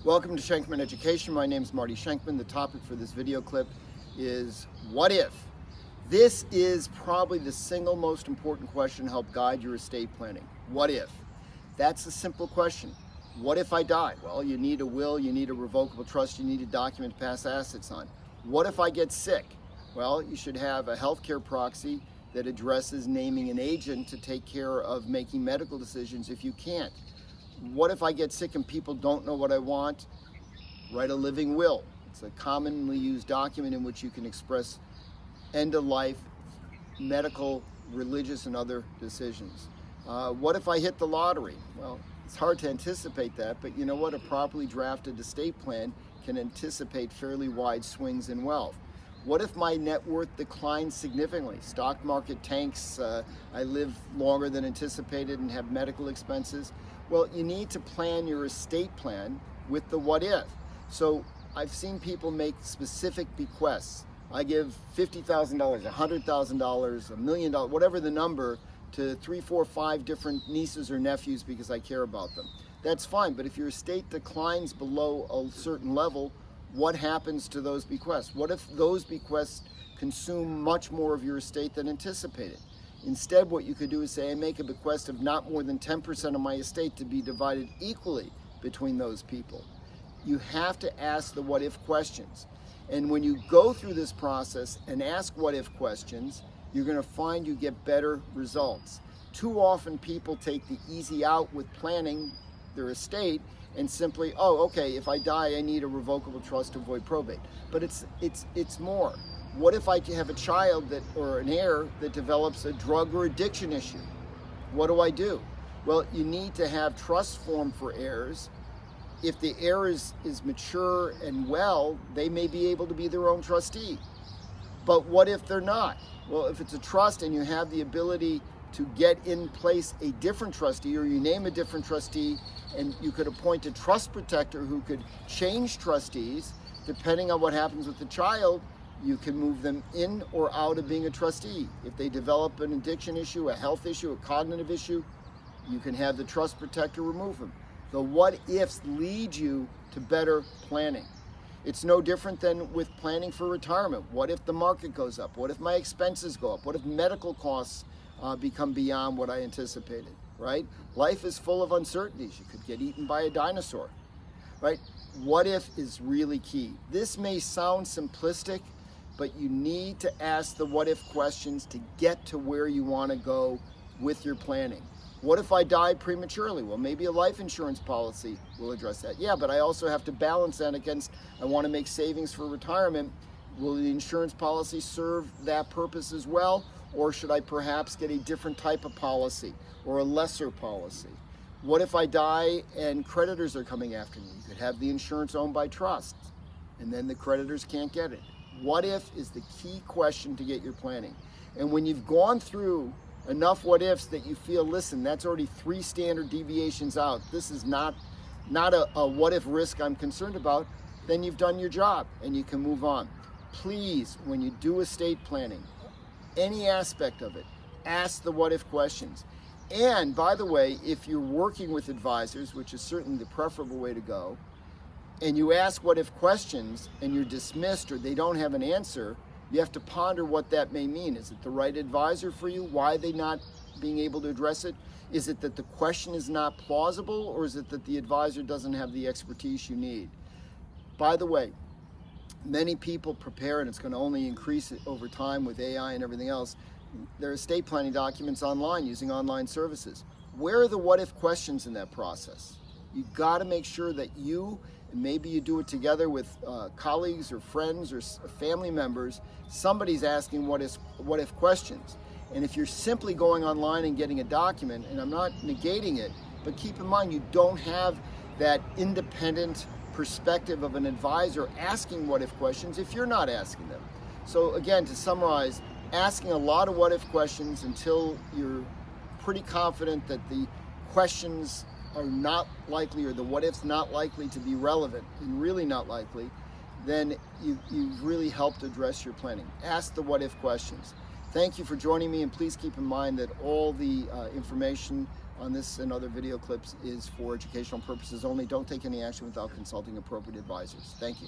Welcome to Shenkman Education. My name is Marty Shenkman. The topic for this video clip is what if? This is probably the single most important question to help guide your estate planning. What if? That's a simple question. What if I die? Well, you need a will, you need a revocable trust, you need a document to pass assets on. What if I get sick? Well, you should have a healthcare proxy that addresses naming an agent to take care of making medical decisions if you can't. What if I get sick and people don't know what I want? Write a living will. It's a commonly used document in which you can express end-of-life, medical, religious, and other decisions. What if I hit the lottery? Well, it's hard to anticipate that, but you know what? A properly drafted estate plan can anticipate fairly wide swings in wealth. What if my net worth declines significantly? Stock market tanks, I live longer than anticipated and have medical expenses. Well, you need to plan your estate plan with the what if. So I've seen people make specific bequests. I give $50,000, $100,000, $1 million, whatever the number, to 3, 4, 5 different nieces or nephews because I care about them. That's fine, but if your estate declines below a certain level, what happens to those bequests? What if those bequests consume much more of your estate than anticipated? Instead, what you could do is say, I make a bequest of not more than 10% of my estate to be divided equally between those people. You have to ask the what if questions. And when you go through this process and ask what if questions, you're going to find you get better results. Too often people take the easy out with planning their estate and simply, oh, okay, if I die, I need a revocable trust to avoid probate. But it's more. What if I have a child or an heir that develops a drug or addiction issue? What do I do? Well, you need to have trust formed for heirs. If the heir is mature and well, they may be able to be their own trustee. But what if they're not? Well, if it's a trust and you have the ability to get in place a different trustee, or you name a different trustee, and you could appoint a trust protector who could change trustees, depending on what happens with the child, you can move them in or out of being a trustee. If they develop an addiction issue, a health issue, a cognitive issue, you can have the trust protector remove them. The what ifs lead you to better planning. It's no different than with planning for retirement. What if the market goes up? What if my expenses go up? What if medical costs become beyond what I anticipated, right? Life is full of uncertainties. You could get eaten by a dinosaur, right? What if is really key. This may sound simplistic, but you need to ask the what if questions to get to where you want to go with your planning. What if I die prematurely? Well, maybe a life insurance policy will address that. Yeah, but I also have to balance that against, I want to make savings for retirement. Will the insurance policy serve that purpose as well? Or should I perhaps get a different type of policy or a lesser policy? What if I die and creditors are coming after me? You could have the insurance owned by trusts, and then the creditors can't get it. What if is the key question to get your planning. And when you've gone through enough what ifs that you feel, listen, that's already 3 standard deviations out, this is not a what if risk I'm concerned about, then you've done your job and you can move on. Please, when you do estate planning, any aspect of it, ask the what if questions. And by the way, if you're working with advisors, which is certainly the preferable way to go, and you ask what if questions and you're dismissed or they don't have an answer, you have to ponder what that may mean. Is it the right advisor for you? Why are they not being able to address it? Is it that the question is not plausible, or is it that the advisor doesn't have the expertise you need? By the way, many people prepare, and it's going to only increase it over time with AI and everything else, their estate planning documents online using online services. Where are the what if questions in that process? You've got to make sure that you, and maybe you do it together with colleagues or friends or family members, somebody's asking what if questions. And if you're simply going online and getting a document, and I'm not negating it, but keep in mind you don't have that independent perspective of an advisor asking what if questions if you're not asking them. So again, to summarize, asking a lot of what if questions until you're pretty confident that the questions are not likely, or the what if's not likely to be relevant and really not likely, then you've really helped address your planning. Ask the what if questions. Thank you for joining me, and please keep in mind that all the information on this and other video clips is for educational purposes only. Don't take any action without consulting appropriate advisors. Thank you.